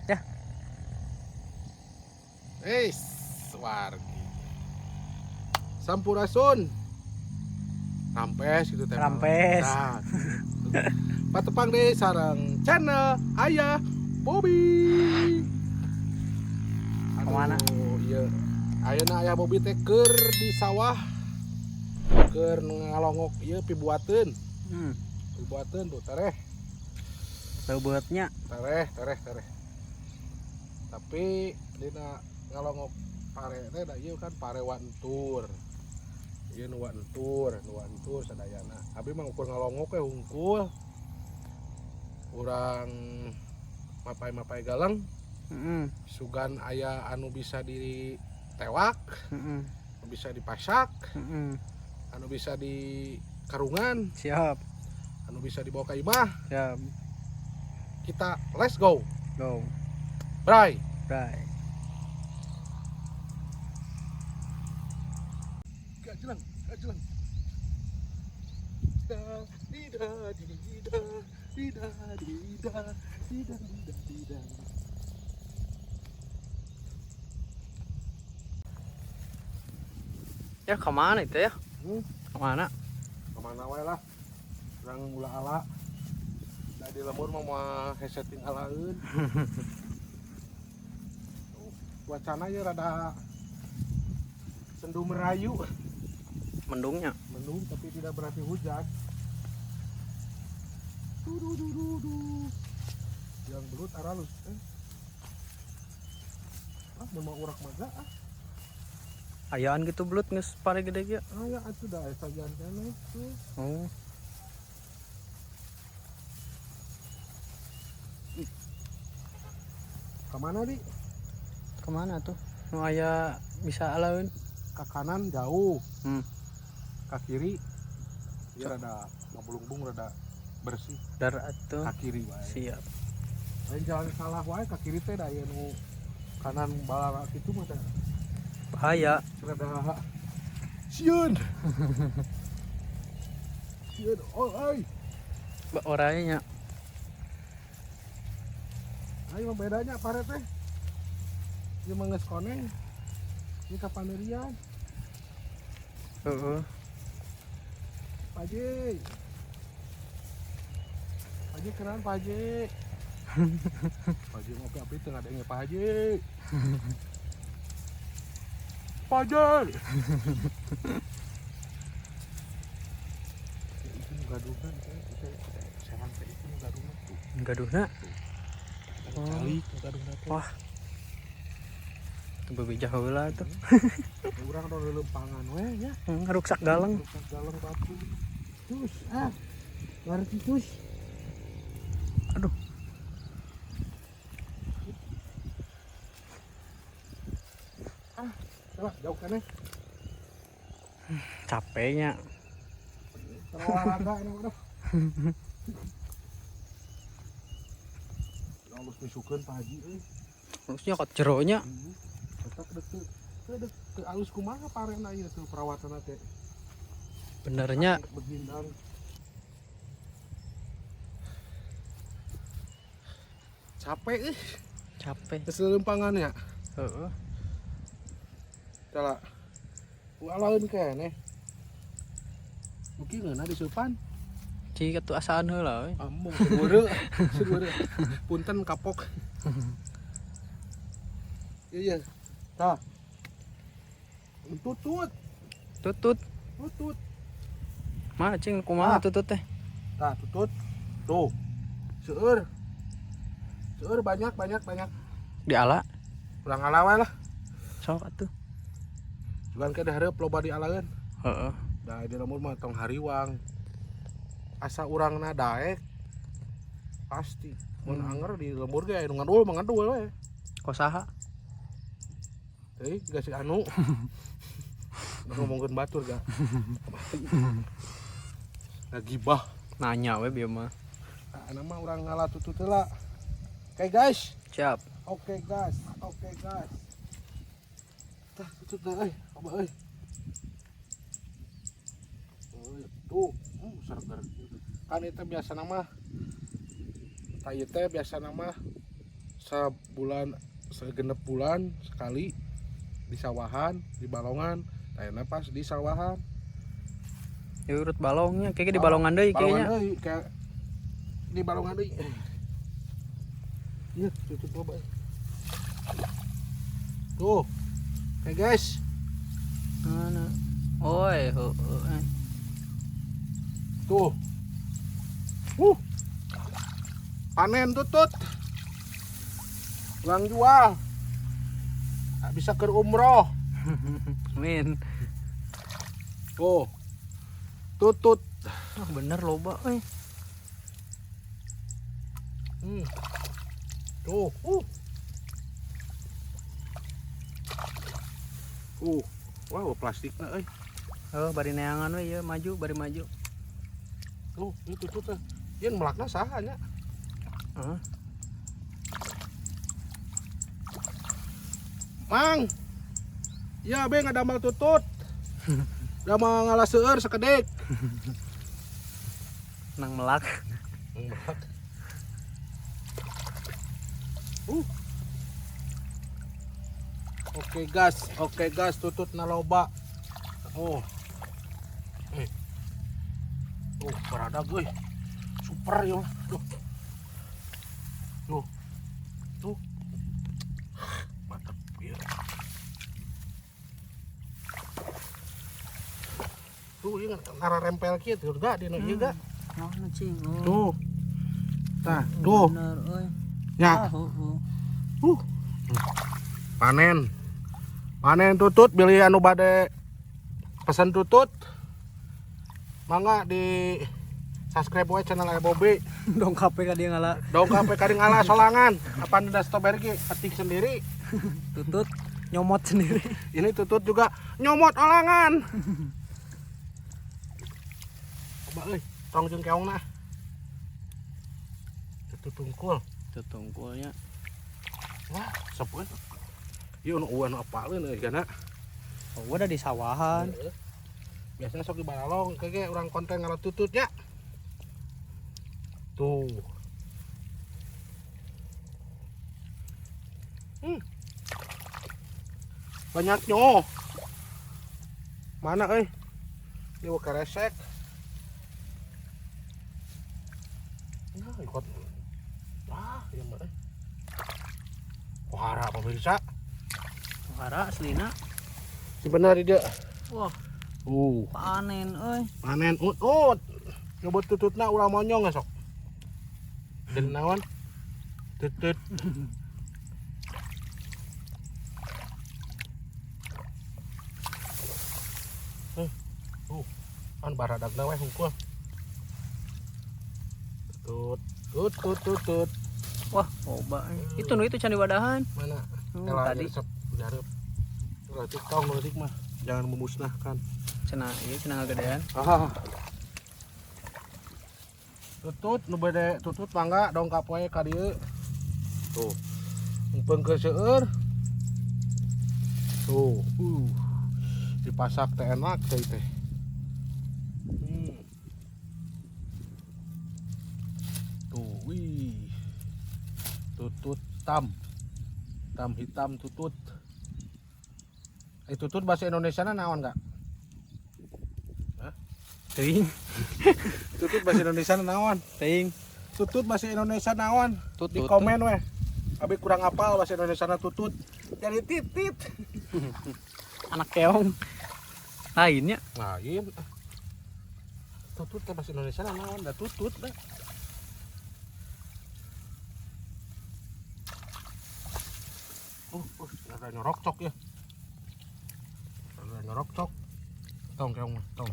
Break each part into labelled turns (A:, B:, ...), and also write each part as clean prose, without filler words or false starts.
A: Ya.
B: Wargi. Sampurasun. Rampes gitu teh.
A: Rampes.
B: Nah, patepang deh sarang channel Ayah Bobby.
A: Kemana?
B: Iya. Ayeuna Ayah Bobby teh keur di sawah. Keur ngalongok ieu pibuateun. Pibuateun tuh tereh.
A: Bobotnya.
B: Tereh. Tapi dina ngalongok pare teh da ieu kan pare wantur. Ieu nu wantur sadayana. Abi mah ukur ngalongok we hungkul. Urang mapai-mapai galeng. Sugan aya anu bisa ditewak, anu bisa dipasak, anu bisa di karungan,
A: Siap.
B: anu bisa dibawa ke imah.
A: Siap.
B: Kita let's go.
A: Go.
B: Bye.
A: Bye.
B: Gak jelang.
A: Ya kemana itu ya? Kemana?
B: Kemana wae lah. Urang ulah ala. Da di lembur mah hesetting alaeun. Cuacana ya rada sendu merayu.
A: Mendungnya.
B: Mendung tapi tidak berarti hujan. Yang belut aralus. Mau urak maga
A: Ayaan gitu belut geus pare gede ge.
B: ya atuh da sajian keneh tuh.
A: Oh.
B: Kemana di?
A: Kemana tuh? Nu aya bisa alaun?
B: Ke kanan jauh. Ke kiri ya
A: So.
B: rada ngabulung-bung rada bersih.
A: Darat tuh.
B: Ke kiri wae.
A: Siap.
B: Lain jalan salah wae ke kiri teh da aya nu kanan balara kitu mah teh
A: Bahaya.
B: rada sieun. Sieun ai.
A: Mbak orangnya.
B: Ayo bedanya pare teh. Ieu mah geus koneng. Ieu ka Panderian.
A: Heeh.
B: Paje keren Paje. Paje ngopi api tengah denge Paje. Itu gaduhan kita serang teh itu gaduhan tuh.
A: Gaduhna.
B: Kali gaduhan teh.
A: Wah. Teu bebejah heula tuh.
B: Urang do lempangan we nya.
A: Ngaruksak galeng.
B: Rusak galeng batu. Tus ngarti tus.
A: Aduh.
B: Coba jauh keneh.
A: Capeknya.
B: Olahraga ini udah. Halus misukeun Pak Haji euy.
A: Harusnya kot jeronya.
B: Tetap deket alus kumaha parena ieu teh perawatan teh.
A: Benernya
B: Begindang. Capek
A: capek.
B: geus lempangan ya.
A: Heeh.
B: Tala. Alaeun keneh. Mungkin ngeuna di supan.
A: Cik atuh asaan heula we.
B: Ambung segeure. Punten kapok. Iya. Tah. Tutut.
A: Tutut. Mah cing kumaha tutut teh?
B: Tah tutut. Tuh. Seueur banyak.
A: Diala.
B: Ulang alawe lah.
A: Sok atuh.
B: Jugan ke hareup loba di alaeun.
A: Heeh.
B: Da di lembur mah tong hariwang. Asa urangna daek pasti. Mun anger di lembur ge anu ngadul we.
A: Kosaha?
B: Teuing geus si anu. Ngomongkeun batur ga. Ngagibah.
A: Nanya we bieu mah.
B: Ana mah urang ngalah tutut heula. Oke guys.
A: Siap.
B: Oke guys. Tah tutut dah euy, coba euy. Tuh, seger. Kan itu biasa nama. Tah ieu teh biasa nama Sabulan segenep bulan sekali di sawahan, di balongan, tayana pas di sawahan.
A: Ya urut balongnya kayaknya di balongan deui
B: Balongan
A: kayaknya.
B: deui kayak di balongan deui. Iya, tutup loba. Tuh. Oke guys.
A: Mana? Oi,
B: Tuh. Panen tutut. Ulang jual. Tak bisa ke umroh.
A: Amin.
B: Tuh. Tutut.
A: Ah, bener loba euy.
B: Tuh. Wow, plastiknya euy.
A: Oh, bari neangan we ieu maju, bari maju.
B: Tuh, itu tutut. Yen melakna saha nya?
A: Heeh.
B: Mang. Ya, be ngadamel tutut. Damel ngalah seueur sakedek.
A: Nang melak.
B: Melak. Oke gas, tutut na loba. Oh. Beradag euy. Super yo. Tuh. Mantap ya. Tuh ieu nara rempel kieu tuh ga dina ieu ga.
A: Mana cing?
B: Tuh. Tah, tuh.
A: Bener euy.
B: Ya. Panen tutut beli anu bade pesan tutut. Mangga di subscribe we channel Bobi.
A: Dongkap ka dia ngala.
B: Dongkap ka ngala solangan. Apa nda strawberry petik sendiri.
A: Tutut nyomot sendiri.
B: Ini tutut juga nyomot olangan. Coba euy, tong jeung keongna. Tutut tungkul.
A: Tutungkulnya.
B: Wah, sepeuh. Ieu nu uan apaleun euy kana.
A: Oh, udah di sawahan.
B: Biasanya sok di balalong kayak orang konten ngalah tututnya. Tuh. Banyaknya. Mana euy? Ini wak resek. Nah, ikut. Ieu mah euy. Wara pemirsa.
A: Wara aslina.
B: Si bener dia.
A: Wah, panen euy.
B: Panen nyebut tututna ulah monyong sok. Den naon? Tutut. Kan baradagna we hungkul. Tutut.
A: Wah, loba. Itu candi wadahan.
B: Mana?
A: Tadi
B: Garep. Berarti kau ngeutik mah jangan memusnahkan.
A: cenah ieu cenah ngagedean.
B: Tutut nu bade tutut mangga dongkap we ka dieu. Tuh. Mumpung ke seueur. Tuh. Dipasak teh enak teh teh. Tuh, wih. Tutut tam hitam tutut. Tutut bahasa Indonesia naon enggak?
A: Teuing.
B: Tutut bahasa Indonesia naon?
A: Teuing.
B: Tutut bahasa Indonesia naon?
A: Tutut.
B: Di komen weh. Abi kurang apal bahasa Indonesia tutut. Jadi titit.
A: Anak keong. Lainnya.
B: Lain. Tutut teh bahasa Indonesia naon? Da tutut dah. Ada nyorok cok ya. Ada nyorok cok. Tong keong mah, tong.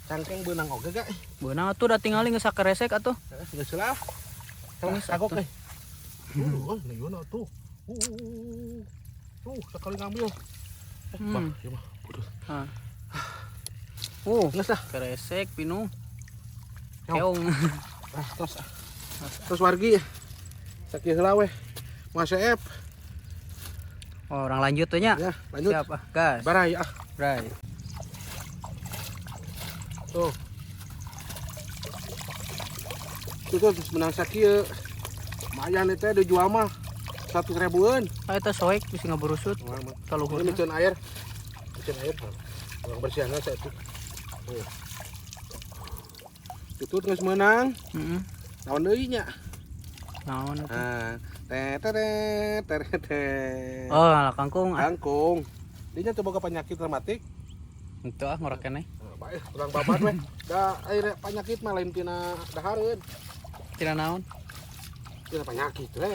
B: Cangkeng beunang oge ga?
A: Beunang atuh da tingali geus sakeresek atuh.
B: Geus lah. Tong sagok teh. Nih tuh. Tuh sekali ngambil. Bah, ieu mah. Geus lah.
A: Keresek pinu. Keong.
B: Tos wargi. Sakieu heula weh. Mas Ef.
A: Oh, orang lanjut tuh nya.
B: Ya, lanjut.
A: Siap ah, gas.
B: Barai
A: Bray.
B: Tuh. Tutut menang sakieu. Lumayan itu dijual mah 1.000-an.
A: Ah eta soek bisa ngaburusut. Kaluhur.
B: Ini micin air. Micin air. Orang bersihana saya itu. Itu geus meunang.
A: Heeh.
B: Naon deui nya?
A: Naon atuh?
B: Nah, teh.
A: Oh, ala kangkung.
B: Kangkung. Dinya teu boga penyakit rematik.
A: Itu ah ngorok keneh.
B: Baik, urang babat we. Da air penyakit mah lain tina dahareun.
A: Tina naon?
B: Tina penyakit we.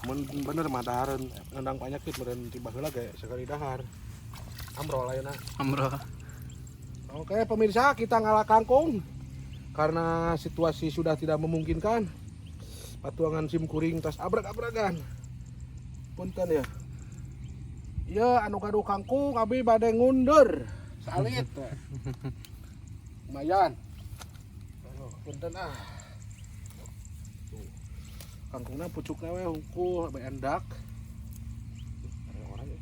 B: Mun bener mah dahareun ngendang penyakit meureun tiba heula ge sekali dahar. Amrol ayeuna.
A: Amro.
B: Oke pemirsa, kita ngalah kangkung karena situasi sudah tidak memungkinkan. Patuangan sim kuring tas abrag-abragan. Punten ya. Ya anu gaduh kangkung abi bade ngundur. Salit. Lumayan. Punten ah. Tuh. Kangkungna pucukna we hungkul bae endak. Ada orang ya.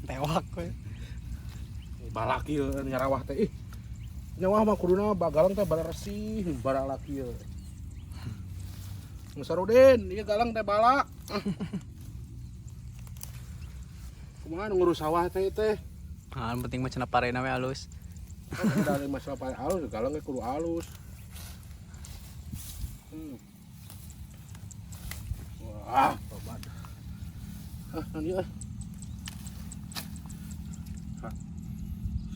A: Tewak we.
B: Balak ieu nyarawah teh. Ih. Nyawah mah kuduna bagalang teh balaresih, balak ieu. Ngesaruden, ieu galang teh balak. Kumaha ngurus sawah teh teh?
A: Ah, penting mah cenah parena we alus.
B: Dari masalah paling halus, galang ge kudu halus. Wah, tobat. Nanti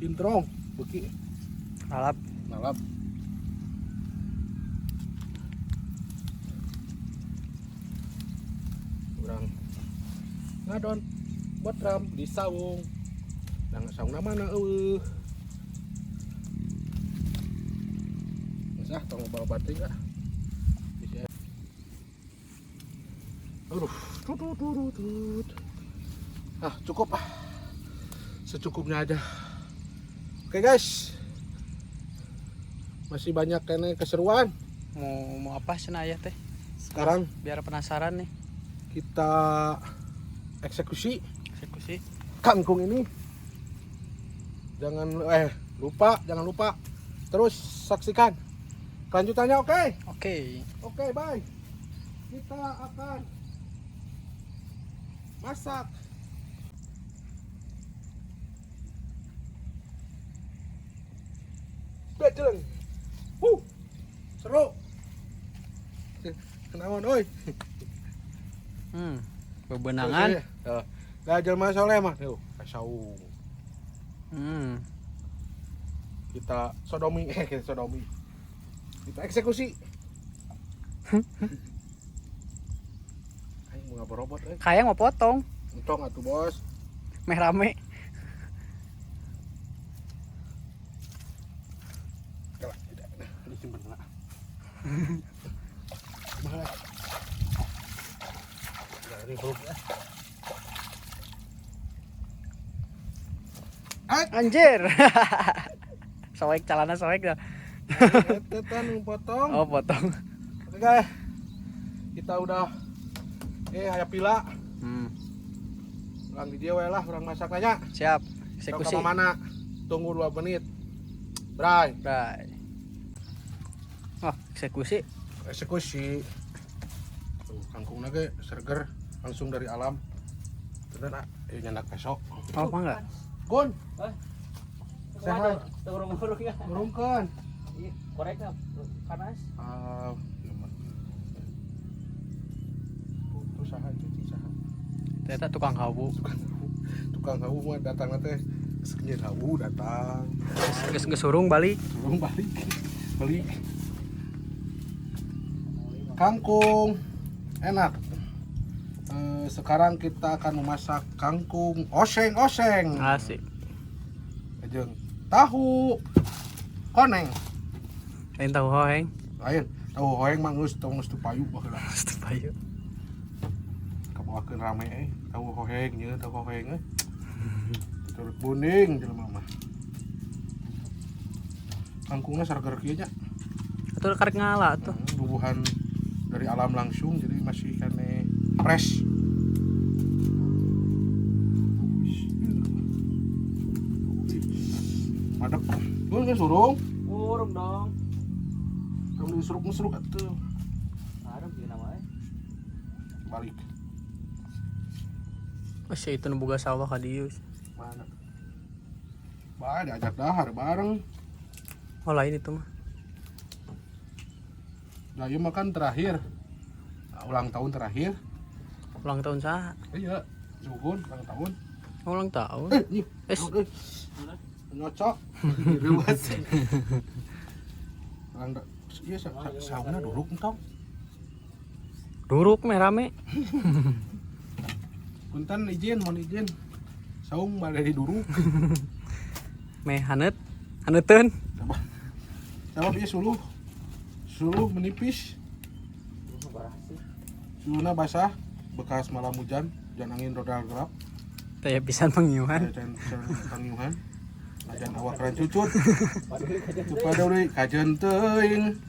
B: Sintrong, beki,
A: Alap.
B: nalap. Kurang ngadon buat ram di sawung. Nang saung mana Ngesah tong bawa baterai enggak? Aduh, tut. Ah, cukup ah. Secukupnya aja. Oke guys. Masih banyak kene keseruan.
A: Mau apa cenah aya teh?
B: Sekarang
A: Biar penasaran nih.
B: kita eksekusi
A: Eksekusi.
B: kangkung ini. Jangan lupa terus saksikan kelanjutannya. Oke.
A: Oke.
B: Bye. Kita akan masak bejeng. Seru. Kenaon oi.
A: Bebenangan.
B: Dah jelema soleh mah tuh, saung. Kita sodomi. Kita eksekusi. Aing mau robot euy.
A: Kayang mau potong.
B: Entong atuh bos.
A: Meh rame.
B: Kalah tidak. Disimpen lah. Mahal. Dari belum ya.
A: Anjir. Soek calana soek dah.
B: Tetan potong.
A: Oh, potong.
B: Oke guys. Kita udah aya pila. Ulang di dia we lah, urang masak nanya.
A: Siap.
B: Eksekusi.
A: Eksekusi.
B: Mana? Tunggu 2 menit. Bray.
A: Oh, eksekusi.
B: Eksekusi. Tuh, kangkungna ge seger langsung dari alam. Tenan nyandak besok.
A: Oh, mangga.
B: Gun. Sehat.
A: Urung-urung ya.
B: Urungkeun.
A: Korek panas.
B: Tuh saha cicing saha.
A: Ternyata tukang hawu.
B: Tukang hawu mah datang teh geus hawu datang.
A: Geus surung balik.
B: Urung balik. Balik. Kangkung enak. Sekarang kita akan memasak kangkung oseng-oseng.
A: Asik.
B: Jeung tahu koneng.
A: Lain tahu hoeng.
B: Lain tahu hoeng mah geus teu payu baheula.
A: Setuju.
B: Kabawakeun rame tahu hoeng nya tahu hoeng turut buning jelema mah. Kangkungna sarger kieu nya.
A: Atuh karek ngala tuh.
B: Bubuhan dari alam langsung jadi masih kene fresh. Madep. Mun geus surung.
A: Urung dong.
B: Tong diseruk-seruk atuh.
C: Arep ieu namanya.
B: Balik.
A: Oh, si itu nu boga sawah ka dieu.
B: Mana? Bah, diajak dahar bareng.
A: Oh, lain itu mah.
B: Nah, ieu makan terakhir. Ulang tahun terakhir.
A: Ulang tahun saha?
B: Iya, Zuhun ulang tahun.
A: Ulang tahun.
B: Nih,
A: Es.
B: Nyocok. Ruas. Iya, sauna duruk entong.
A: Duruk meh rame.
B: Punten izin, mohon izin. Saung bade di duruk.
A: Meh haneut. Haneuteun.
B: Coba ieu suluh. Suluh menipis. Suluhna basah bekas malam hujan angin rodal gelap.
A: Taya pisan pengiuhan.
B: Can pangiuhan. Ajan awak keren cucut. Padahal kajen teuing.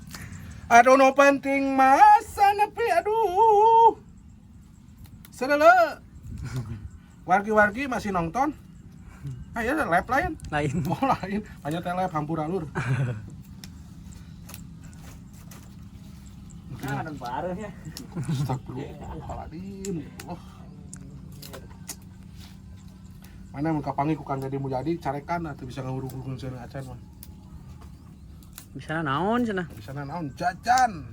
B: Aduh no penting masa nepi aduh. Sedele. Wargi-wargi masih nonton. Ayo lab lain.
A: Lain.
B: Oh lain. Hanya teh lab hampur alur.
C: Nah, dan bareng ya.
B: Astagfirullahaladzim. Oh. Mana mun kapangi ku Kang Deddy Mulyadi carekan atuh bisa ngahurug-hurug cenah acan mah.
A: Bisa naon cenah?
B: Bisa naon jajan.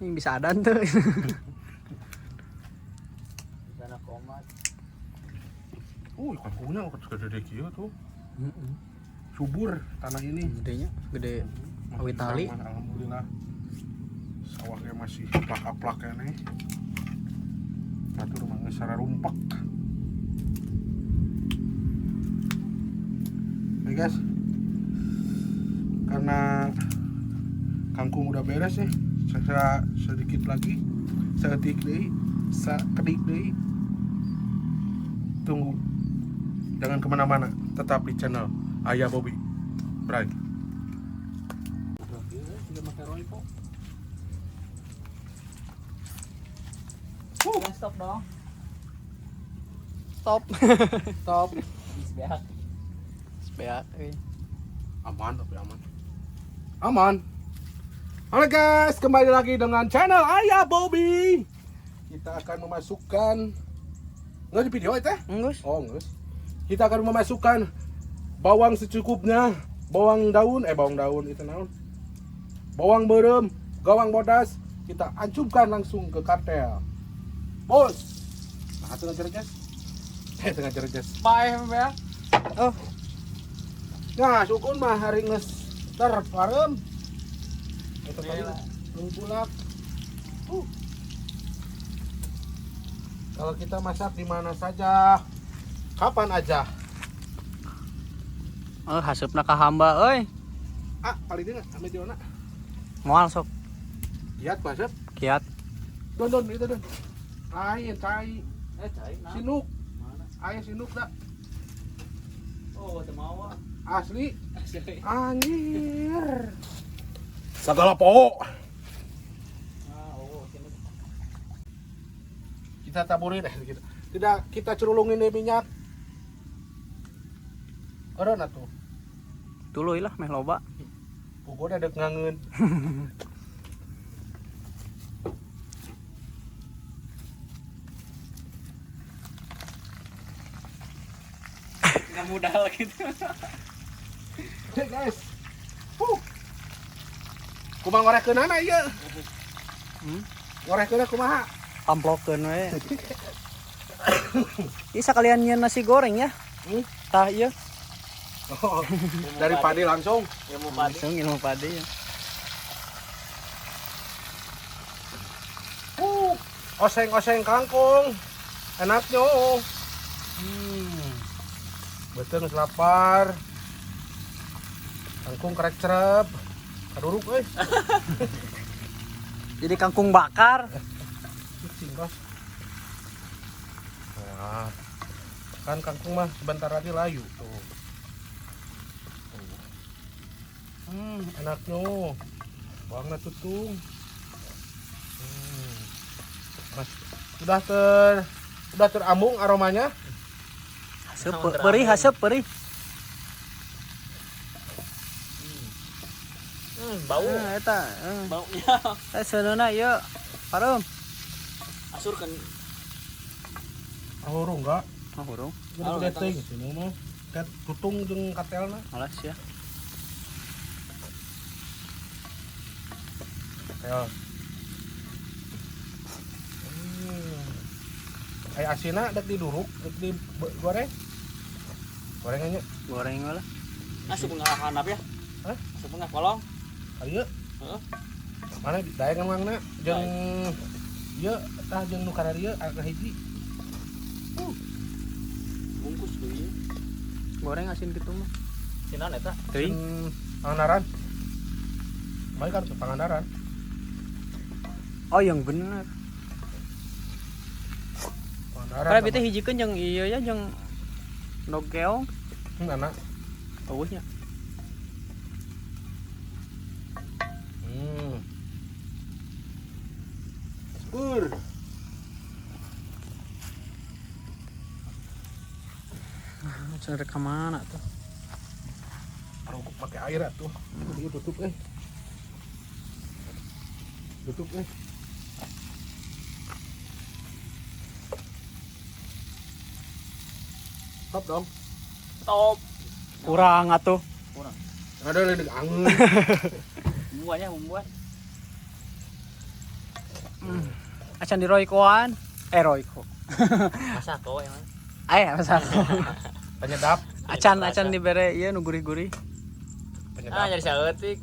A: Ini bisa adan tuh.
C: Sana komat.
B: Ikan kunyang gede kieu tuh. Subur tanah ini.
A: Gedenya, gede awit tali.
B: Alhamdulillah. Sawahnya masih plak-plak nih. Atur mah geus sararumpak. Nih guys. Karena kangkung udah beres ya. Saya sedikit lagi. Sekedik deui, sakedik deui. Tunggu. Jangan kemana-mana. Tetap di channel Ayah Bobby. Bray.
C: Ya, stop dong.
A: Stop.
B: Stop.
C: Habis beak.
A: Beak euy.
B: Aman tapi aman. Aman. Halo guys, kembali lagi dengan channel Ayah Bobby. Kita akan memasukkan nggak di video itu?
A: Enggus.
B: Oh nggak. Kita akan memasukkan bawang secukupnya, bawang daun itu naon? Bawang berem, gawang bodas. Kita ancupkan langsung ke kartel. Bos. Nah, tengah cerjas. Tengah cerjas.
A: Bae beak. Oh,
B: Nah, sukun mah hari nges terparem. Itu tadi bulak. Kalau kita masak di mana saja, kapan aja.
A: oh hasupna ka hamba euy.
B: Ah, paling dina ame di mana?
A: Moal sok
B: Lihat masak.
A: kiat.
B: Don itu don. Lain cai
C: Cai nah.
B: sinuk.
C: Mana?
B: Aya sinuk dah.
C: Oh, teu mawa.
B: Asli.
C: Asli.
B: Anjir. Segala po.
C: Sini.
B: Kita taburin gitu. Tidak kita curulungin di minyak. Eureun atuh.
A: Tuluy lah meh loba.
B: Pokoknya ada ngangen.
C: Enggak mudah gitu.
B: Hey guys. Kumaha ngorekeunana ieu? Ngorekeunna kumaha?
A: Amplokeun we. Ini sekalian nyeun nasi goreng ya. Tah ieu.
B: Oh, dari padi langsung.
C: Ilmu padi.
A: Langsung ilmu padi ya.
B: Oseng-oseng kangkung. Enaknya. Betul geus lapar. Kangkung kerek cerep. Kaduruk euy.
A: Jadi kangkung bakar.
B: Singkos. Nah, kan kangkung mah sebentar lagi layu tuh. Enaknya. Bawangna tutung. Mas, sudah terambung aromanya.
A: Haseup perih, haseup perih.
C: bau.
A: Eta.
C: Baunya.
A: Seunana ieu. Pareum.
C: Asur kan.
B: Ahurung enggak.
A: Oh, hurung.
B: Jadi teuing sini mah. Kat tutung jeung katelna.
A: Alas ya.
B: Ya. Ay asina dek diduruk, dek digoreng. Gorengannya
A: Goreng lah.
C: Asup ngah handap ya.
B: Hah?
C: Asup ngah kolong.
B: Ayo.
C: Heeh.
B: Mana daeng mangna jeung ieu tah jeung nu kana dieu aya hiji.
C: Bungkus deui.
A: Goreng asin gitu mah.
C: Sinan eta?
A: Teuing.
B: Pangandaran. Mai kan Pangandaran.
A: Oh, yang bener.
B: Pangandaran.
A: Kalau bete hijikeun jeung ieu ya jeung nogeong
B: Mana?
A: eueuhnya.
B: Ur.
A: Cara ke mana tuh?
B: Rokok pakai air atuh. Ieu tutup Tutup Stop dong.
C: Top.
A: Kurang atuh.
C: Kurang.
B: Ada lagi angin.
C: Bumbuannya bumbuan.
A: Acan di Roykoan. Royko.
C: Masak kok emang.
A: Aya masak.
B: Penyedap.
A: Acan dibere ieu nu gurih-gurih.
B: Penyedap.
C: Jadi saeutik.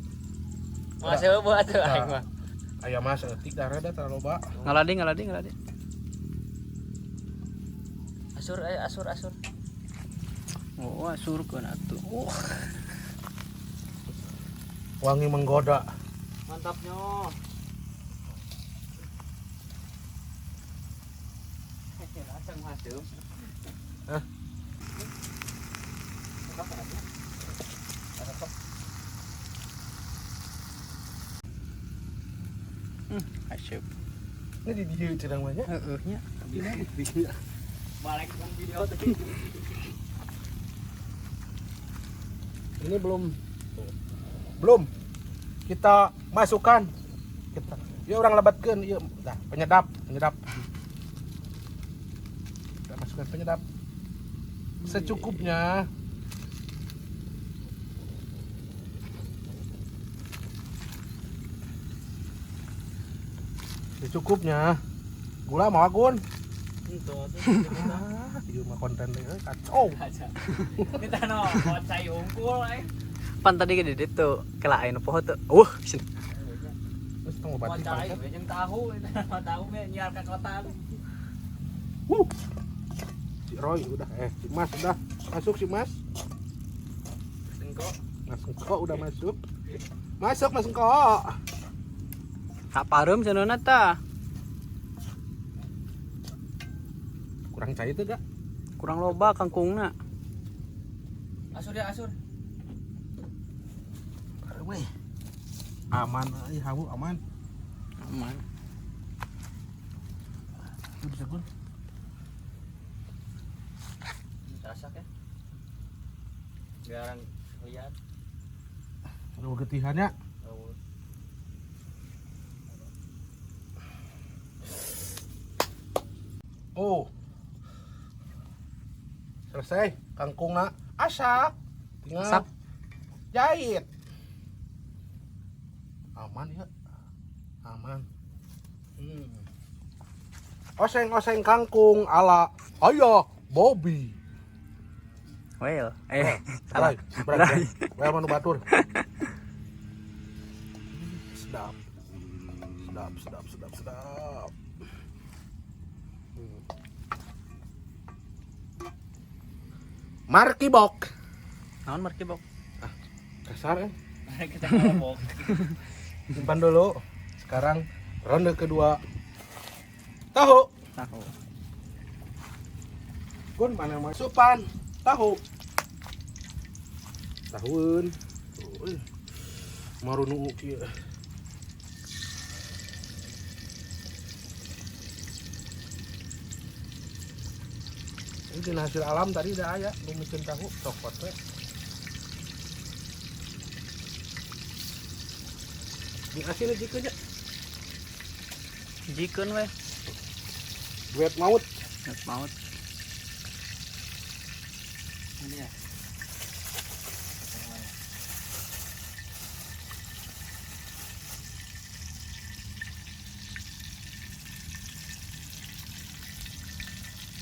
C: Masih buat tuh aing mah.
B: Aya mah seeutik da rada terlalu loba.
A: Ngaladi.
C: Asur.
A: Oh, asurkeun atuh. Oh.
B: Wangi menggoda.
C: Mantapnya. Langsung masuk.
B: Hah?
C: Buka apa aja? Ada kok.
A: Asyik.
B: Ini di dieu cenah mah nya.
A: Heeh nya.
C: Balik kan video tadi.
B: Ini belum kita masukkan ya orang lebatkan ya dah penyedap kita masukkan penyedap secukupnya. Gula mau agun ieu mah konten teh kacau.
C: Kita no kocai unggul
A: Pan tadi gede ditu kelain poho tuh. Sini.
B: Terus tong obat
C: kocai jeung tahu tahu mah nyiar ka kota.
B: Si Roy udah si Mas udah masuk si Mas. Mas Engko udah masuk. Mas Engko.
A: Tak pareum cenona tah.
B: Kurang cair tuh gak?
A: Kurang loba kangkungna.
C: Asur ya asur.
B: Weh. Aman euy hawu aman.
A: Aman.
B: Bisa gun.
C: Masak ya. Biar lihat.
B: Aduh getihannya. Oh. Selesai kangkungna asak. Tinggal
A: Asak.
B: Jahit. Aman ya. Aman. Oseng-oseng kangkung ala ayo Bobby.
A: Well, salah.
B: Berat. Well manu batur. Sedap. Markibok.
A: Naon markibok?
B: Kasar ya.
C: Kita ngomong.
B: Simpan dulu. Sekarang ronde kedua. Tahu. Gun mana masupan tahu. Tahun. Marunu kieu. Ini hasil alam tadi udah aya, belum micin tahu cokot we. Ini asin jikeun nya.
A: Jikeun we.
B: Duet maut.
A: Net maut.
C: Ini ya.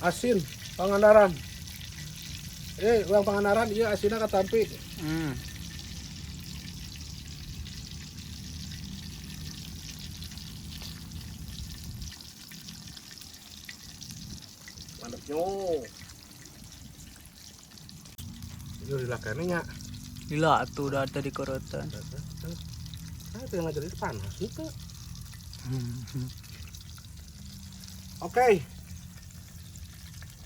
B: Asin Pangandaran. Urang Pangandaran ieu asinna katampi. Mantap nyo. Ini dilakane nya.
A: Gila atuh udah ada di korotan.
B: Itu yang ngajarin panas itu. Oke.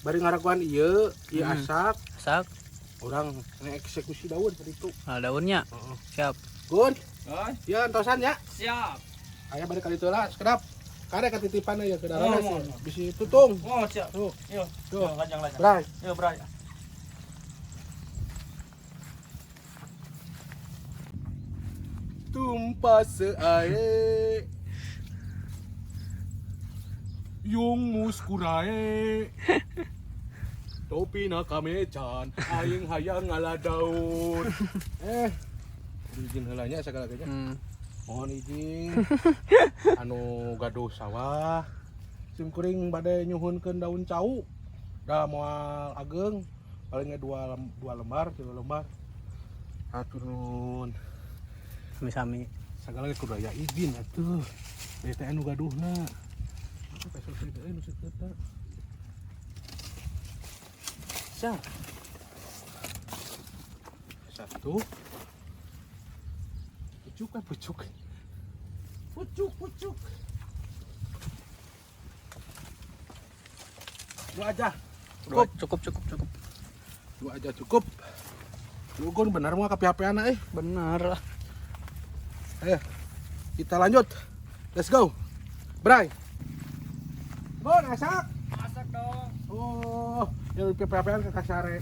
B: Bari ngarakuan ieu asak.
A: Sak.
B: Orang ngeksekusi daun tadi itu.
A: Nah, daunnya. Siap.
B: Gun.
C: Oi,
B: Ya antosan ya.
C: siap.
B: Aya bari kali heula sekedap. Karek katitipan ya ke
C: Oh,
B: dalam
C: mau.
B: bisi tutung.
C: Oh, siap.
B: Tuh.
C: Yo,
B: Tuh.
C: lanjang.
B: Bray.
C: Yo, Bray.
B: Tumpah seae yung muskurae topi na kamecan aing hayang ngaladaun izin heulanya segala ganya mohon izin anu gaduh sawah sim kuring bade nyuhunkeun daun cau da moal ageng palingnya dua lembar 3 lembar atur nuhun
A: Sami-sami.
B: segala kudu aya izin atuh bete anu gaduhna besok bete anu sekeutna siap satu pucuk dua aja
A: Cukup.
B: dua aja cukup lu gon benar mah kapi-apian
A: Bener lah.
B: Ayo, kita lanjut. Let's go. Bray. Gon, asak.
C: Masak dong.
B: Oh, yang PPP-an ke kasare.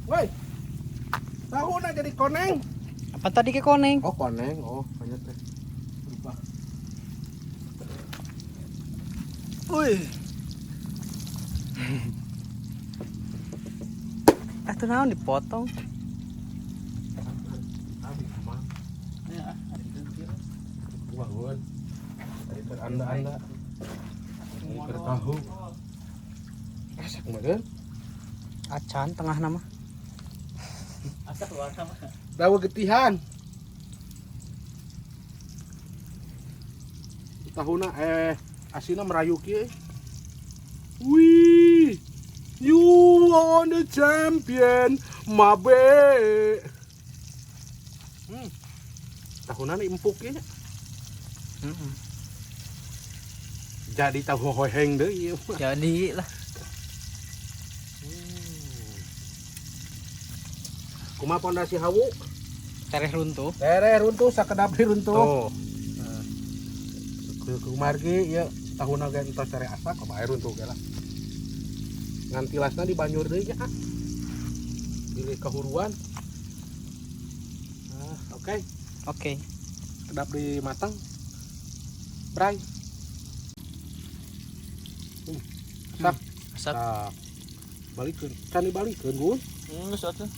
B: Woi. Tahu na jadi koneng.
A: Apa tadi ke koneng?
B: Oh, koneng. Oh, banyak teh. Lupa.
A: Wih. Atuh naon dipotong.
C: Ya, ada itu.
B: Wah, Gon. Tadi ter anda. Ini ter tahu. Asak meureun.
A: Acan tengah nama.
C: Asak luar sama.
B: Dawa getihan. Tahuna asina merayu kieu. Wih. You are the champion, mabe. Tahuna empuk ya. Jadi tahu hoheng deh ieu.
A: Jadi lah.
B: Kumaha pondasi hawu?
A: Tereh runtuh.
B: Tere runtuh sakedap runtuh.
A: Tuh.
B: Kumargi ya tahuna ge entos tere asak ka air runtuh ge lah. Ngan tilasna di banjur deui nya. Pilih kahuruan. Oke.
A: Oke.
B: Kedap di matang. Bray. Asak.
A: Asak.
B: Nah, balikeun. Can dibalikeun, Gun.
C: Geus atuh.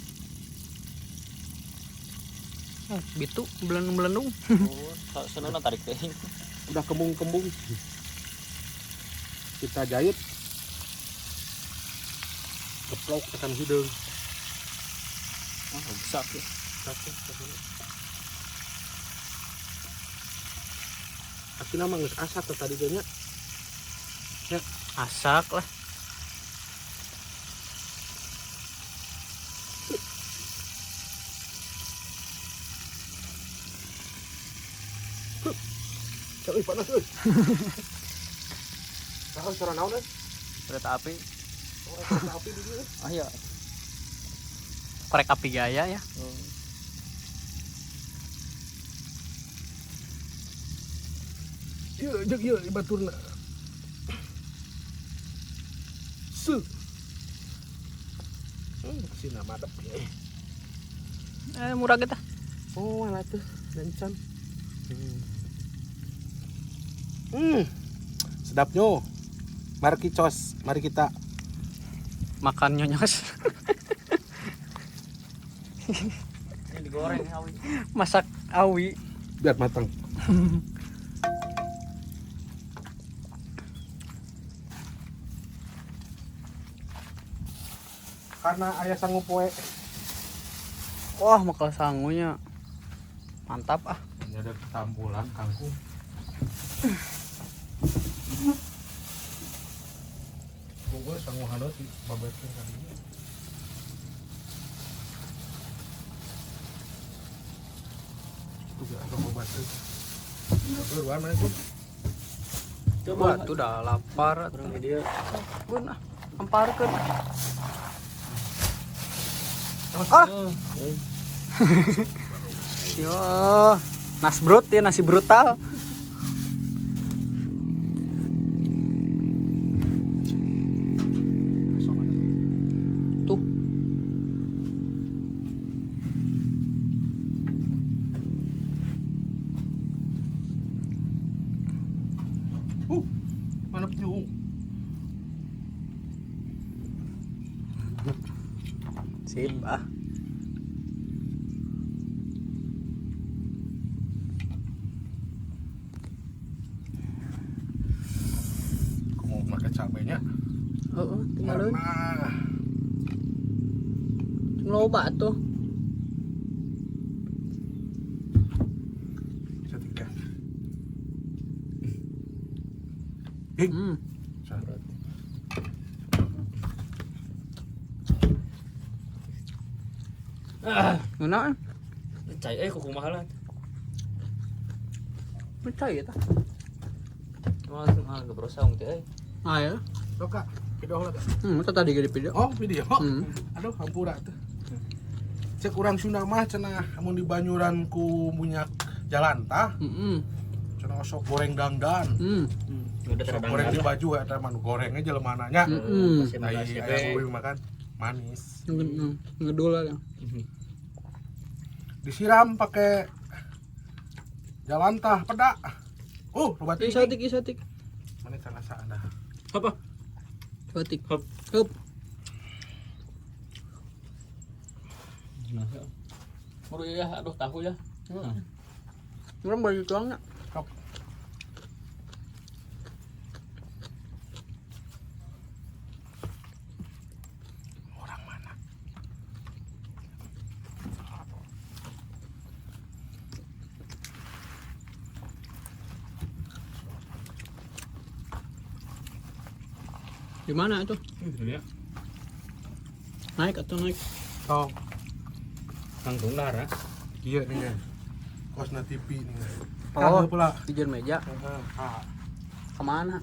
A: Bitu belendung.
C: Oh, seneng tarik teh.
B: Udah kembung-kembung. Kita jahit. Keplok tekan hidung.
C: Oh, bisa ya.
B: Asina mah geus asak tadi ge nya.
A: Asak lah.
B: Cek panas euy. Tahu cara naon euy?
C: Kereta api.
B: Oh, kereta api di dieu.
C: Ah iya.
A: Korek api gaya ya.
B: Ieu jeung ieu di baturna. Sina madep ya.
A: Murah kita.
B: Oh, malah tuh lencang. Sedapnya. Mari kita
A: Makan nyonyos.
C: Ini digoreng awi.
A: Masak awi.
B: biar matang. Karena ayah sanggup poe.
A: Wah, makal sangunya. Mantap ah.
B: Ini ada tambulan kangkung. Gue sanggup halus di babetnya kali ini. Itu gak ada obat tuh. Keluar mana itu?
A: Coba tuh udah lapar.
C: Kurang dia.
A: Pun ah, amparkeun.
B: Ah,
A: Yo, nasbrut ya, nasi brutal. Tuh.
B: mana penyu?
A: Sip ah.
B: Aku mau makan cabenya.
A: Heeh, tinggalin.
B: Karena
A: Loba tuh.
B: setika.
A: Hmm. Ngena
C: Cai kuku mahalan.
A: percaya ta.
C: Langsung ke brosong teh euy.
A: Ah ya.
B: Kak, video lah.
A: Itu tadi gede video.
B: Oh, video.
A: Hmm.
B: Aduh, hampura tuh. Cek urang Sunda mah cenah amun di Banyuran ku munyak jalan tah.
A: Heeh.
B: Cenah osok goreng dangdan.
C: Udah
B: Osok
C: teradang.
B: goreng di baju eta mah nu gorengnya jelemananya.
A: Heeh.
B: Ai aya kuwi makan manis.
A: Ngedul lah.
B: Disiram pakai jalan tah peda. Loba tinggi.
A: Isatik.
B: Mana cenah saada.
C: Apa?
A: Isatik.
C: Hop.
A: Hup.
C: Muru ya, aduh tahu ya.
A: Orang baju tuangnya.
B: Orang mana?
A: Di mana itu?
C: Ya.
A: Naik atau naik?
B: Oh,
C: Kangkung lara.
B: iya nih. Kosna TV nih.
A: Oh,
B: pula.
A: di jen meja. Kemana?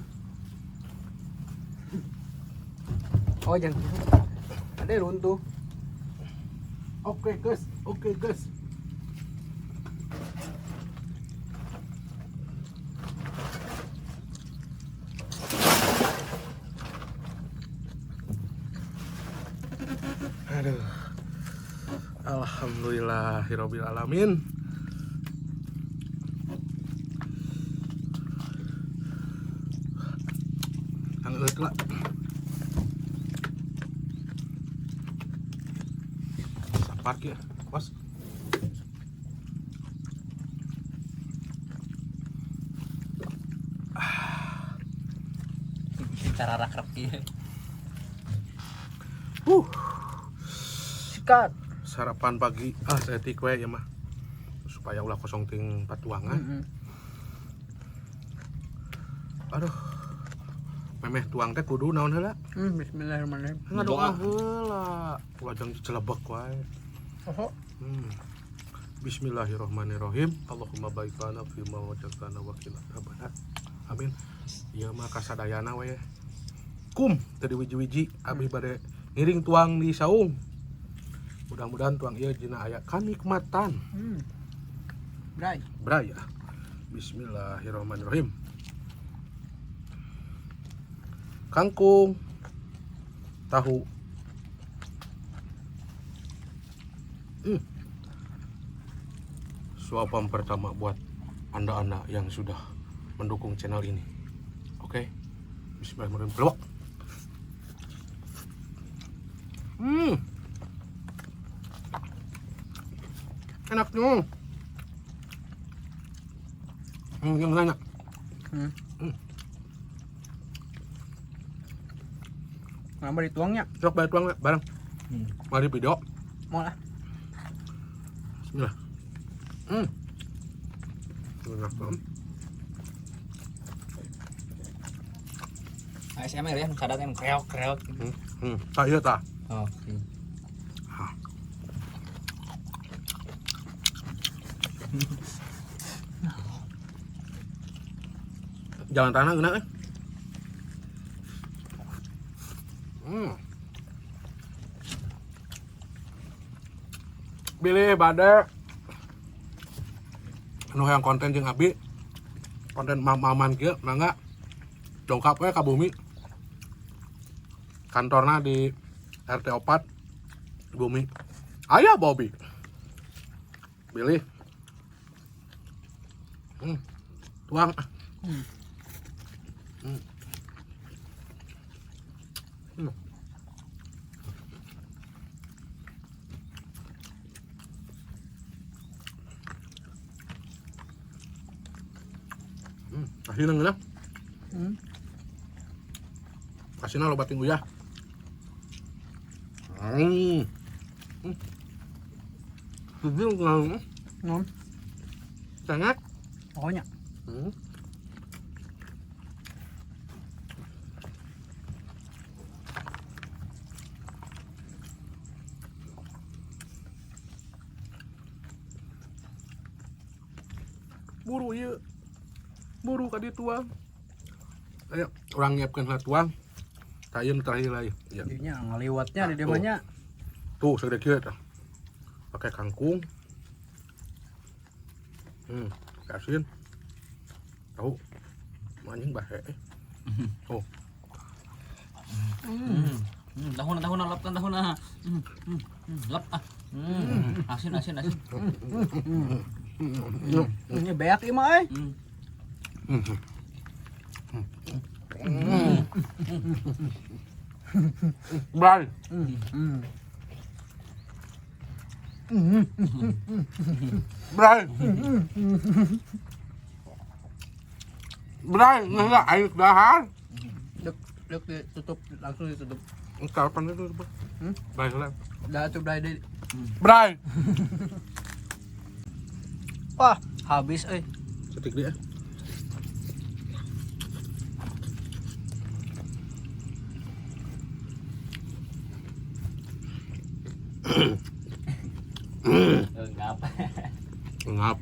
A: Oh, jangan. Ada yang runtuh.
B: Oke, guys. Aduh. Alhamdulillahirabbil alamin. Anggeut lah. Sapark ya, Bos.
C: Cara rak-rak ieu.
A: Sikat.
B: Sarapan pagi. Saya tik we ya mah. Supaya ulah kosong ting patuangan. Aduh. Memeh tuang teh kudu naon heula?
A: Bismillahirrahmanirrahim.
B: Ngadoa heula. Wajang celebek wae. Bismillahirrahmanirrahim. Allahumma barik lana fi ma wajadtana wa qina adzabannar. Amin. Ieu mah kasadayana we. Kum tadi wiji-wiji abi bade ngiring tuang di saung. Mudah-mudahan tuang ieu dina aya kanikmatan.
A: Bray.
B: Braya. Bismillahirrahmanirrahim. Kangkung, tahu. suapan pertama buat anda-anda yang sudah mendukung channel ini. Oke, bismillahirrahmanirrahim. Peluk. Enaknya. Yang nanya.
A: Kenapa dituangnya?
B: Sok bayar tuang bareng. Mari video.
A: Mau lah.
B: Bismillah. Enak banget.
C: ASMR ya, kadang yang kreok.
B: Tak iya tak.
C: Oh,
B: Jalan tanah enak eh. Pilih badai anu yang konten jeung abi konten maman kieu mangga dongkap we ka bumi kantorna di RT 4 bumi aya Bobby pilih tuang kasih nang na kasih na lobating uyah tujuh nggak
A: Non.
B: sangat
A: Pokoknya.
B: Buru iya buru kadi tuang ayo orang nyiapkan lah tuang tayun terakhir lagi ya.
A: Jadinya ngaliwatnya di demanya.
B: Tuh segede kita pakai kangkung asin tahu anjing bahe oh
C: tahun lap kan tahun lap asin
A: Ini beak ieu mah euy.
B: Bray Bray Bray nggak air dahar
A: Dek ditutup, langsung ditutup.
B: kapan itu Bray lah
A: Udah coba deh.
B: Bray
A: Wah, habis euy.
B: setik dia ngap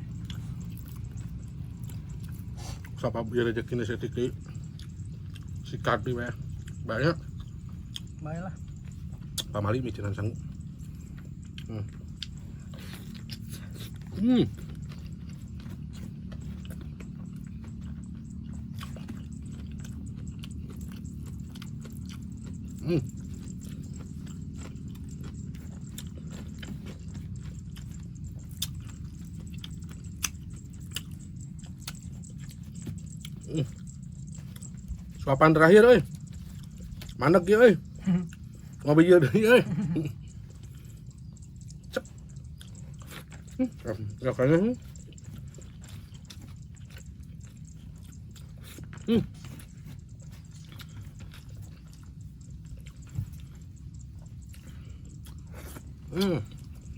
B: siapa biar rezekinya setik di sikat di banyak
A: Baiklah.
B: pamali micinan sang suapan terakhir euy. Manek ieu euy. Ngopi ieu deui euy. Cep. Rasanya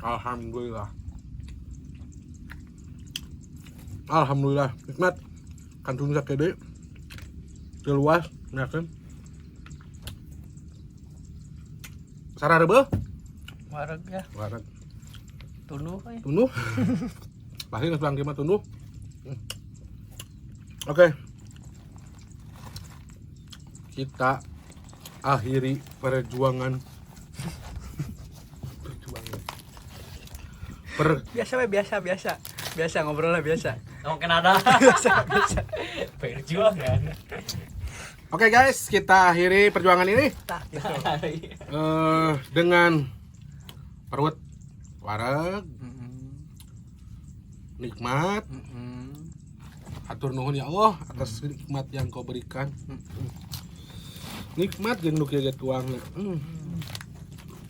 B: Alhamdulillah. Alhamdulillah nikmat kantung sakede luas ya kan sararebe
A: Wareg ya.
B: wareg
A: Tunduh euy.
B: tunduh pasti nggak bilang gimana tunduh oke kita akhiri perjuangan
A: Biasa ngobrolnya biasa.
C: Kamu kenapa? Perjuangan.
B: Oke guys, kita akhiri perjuangan ini dengan perut wareg nikmat. Hatur nuhun ya Allah atas nikmat yang kau berikan. Nikmat jeung nu kieu ge tuangna.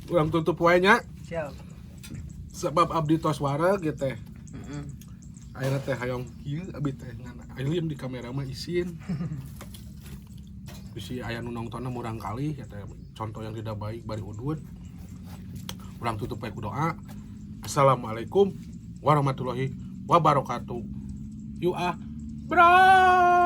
B: Urang tutup wae nya.
A: Siap.
B: Sebab abdi tos wareg ge teh. Ayeuna teh hayong kieu abdi teh ngan ayeuna di kamera mah isin. Bisi aya nu nongtonna murang kali ya teh contoh yang tidak baik bari udud. Urang tutup wae ku doa. Assalamualaikum warahmatullahi wabarakatuh. Yuk bro.